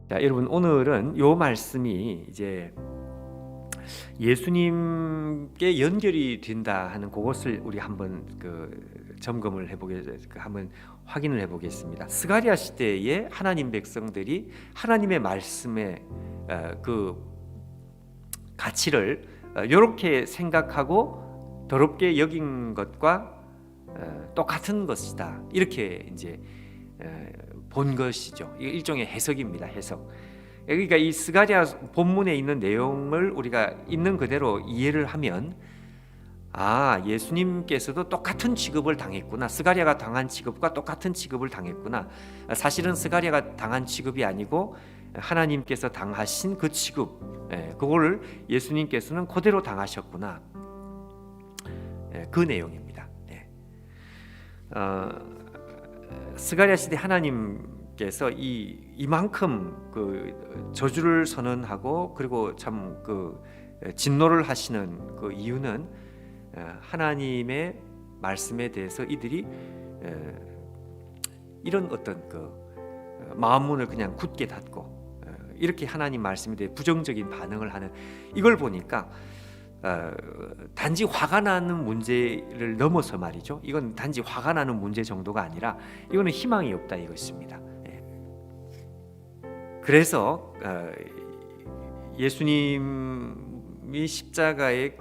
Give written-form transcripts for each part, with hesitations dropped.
자, 여러분 오늘은 요 말씀이 이제 예수님께 연결이 된다 하는 그것을 우리 한번 점검을 한번 확인을 해보겠습니다. 스가랴 시대에 하나님 백성들이 하나님의 말씀의 그 가치를 이렇게 생각하고 더럽게 여긴 것과 똑같은 것이다. 이렇게 이제 본 것이죠. 일종의 해석입니다. 해석. 그러니까 이 스가랴 본문에 있는 내용을 우리가 있는 그대로 이해를 하면 예수님께서도 똑같은 취급을 당했구나. 스가랴가 당한 취급과 똑같은 취급을 당했구나. 사실은 스가랴가 당한 취급이 아니고 하나님께서 당하신 그 취급, 그거를 예수님께서는 그대로 당하셨구나. 그 내용입니다. 스가랴 시대 하나님께서 이만큼 그 저주를 선언하고 그리고 참 그 진노를 하시는 그 이유는 하나님의 말씀에 대해서 이들이 이런 어떤 그 마음문을 그냥 굳게 닫고 이렇게 하나님 말씀에 대해 부정적인 반응을 하는 이걸 보니까 단지 화가 나는 문제를 넘어서 말이죠. 이건 단지 화가 나는 문제 정도가 아니라 이거는 희망이 없다 이것입니다. 그래서 예수님이 십자가에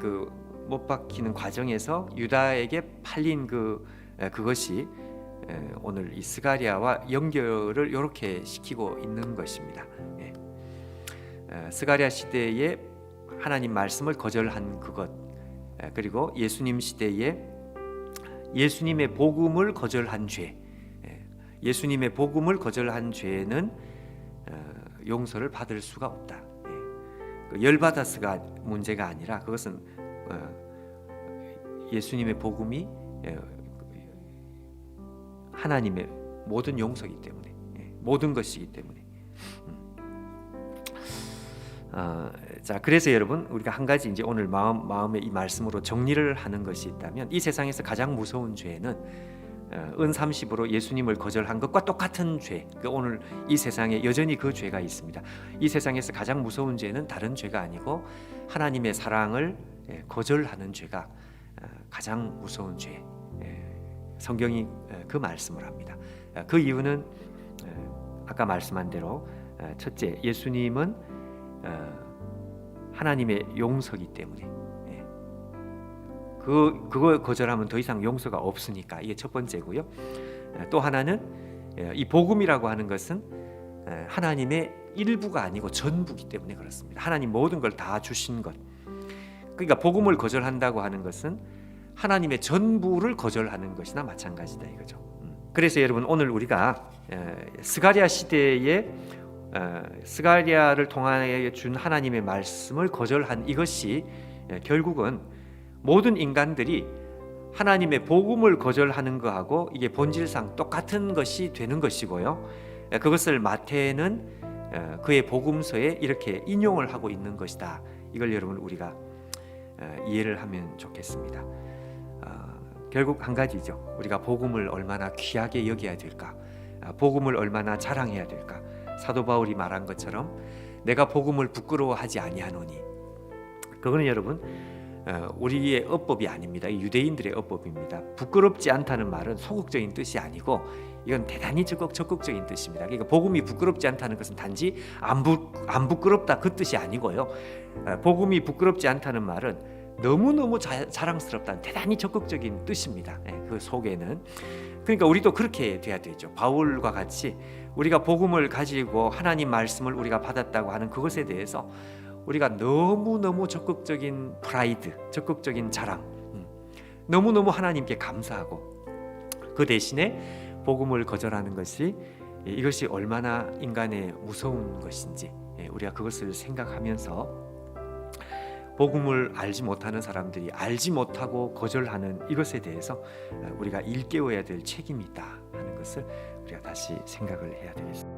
못 박히는 과정에서 유다에게 팔린 그것이 오늘 이 스가랴와 연결을 이렇게 시키고 있는 것입니다. 스가랴 시대에 하나님 말씀을 거절한 그것, 그리고 예수님 시대에 예수님의 복음을 거절한 죄, 예수님의 복음을 거절한 죄는 용서를 받을 수가 없다. 열받아서가 문제가 아니라 그것은 예수님의 복음이 하나님의 모든 용서이기 때문에, 모든 것이기 때문에. 자, 그래서 여러분 우리가 한 가지 이제 오늘 마음의 이 말씀으로 정리를 하는 것이 있다면, 이 세상에서 가장 무서운 죄는 은30으로 예수님을 거절한 것과 똑같은 죄. 오늘 이 세상에 여전히 그 죄가 있습니다. 이 세상에서 가장 무서운 죄는 다른 죄가 아니고 하나님의 사랑을 거절하는 죄가 가장 무서운 죄. 성경이 그 말씀을 합니다. 그 이유는 아까 말씀한 대로 첫째, 예수님은 하나님의 용서기 때문에 그거 거절하면 더 이상 용서가 없으니까, 이게 첫 번째고요. 또 하나는 이 복음이라고 하는 것은 하나님의 일부가 아니고 전부기 때문에 그렇습니다. 하나님 모든 걸 다 주신 것. 그러니까 복음을 거절한다고 하는 것은 하나님의 전부를 거절하는 것이나 마찬가지다 이거죠. 그래서 여러분 오늘 우리가 스가랴 시대에 스가랴를 통하여 준 하나님의 말씀을 거절한 이것이 결국은 모든 인간들이 하나님의 복음을 거절하는 것하고 이게 본질상 똑같은 것이 되는 것이고요. 그것을 마태는 그의 복음서에 이렇게 인용을 하고 있는 것이다. 이걸 여러분 우리가 이해를 하면 좋겠습니다. 결국 한 가지죠. 우리가 복음을 얼마나 귀하게 여겨야 될까? 복음을 얼마나 자랑해야 될까? 사도 바울이 말한 것처럼 내가 복음을 부끄러워하지 아니하노니, 그거는 여러분 우리의 어법이 아닙니다. 유대인들의 어법입니다. 부끄럽지 않다는 말은 소극적인 뜻이 아니고 이건 대단히 적극적인 뜻입니다. 그러니까 복음이 부끄럽지 않다는 것은 단지 안 부끄럽다 그 뜻이 아니고요. 복음이 부끄럽지 않다는 말은 너무너무 자랑스럽다는 대단히 적극적인 뜻입니다. 그 속에는. 그러니까 우리도 그렇게 돼야 되죠. 바울과 같이 우리가 복음을 가지고 하나님 말씀을 우리가 받았다고 하는 그것에 대해서 우리가 너무너무 적극적인 프라이드, 적극적인 자랑, 너무너무 하나님께 감사하고 그 대신에 복음을 거절하는 것이 이것이 얼마나 인간의 무서운 것인지 우리가 그것을 생각하면서 복음을 알지 못하는 사람들이 알지 못하고 거절하는 이것에 대해서 우리가 일깨워야 될 책임이 있다 하는 것을 우리가 다시 생각을 해야 되겠습니다.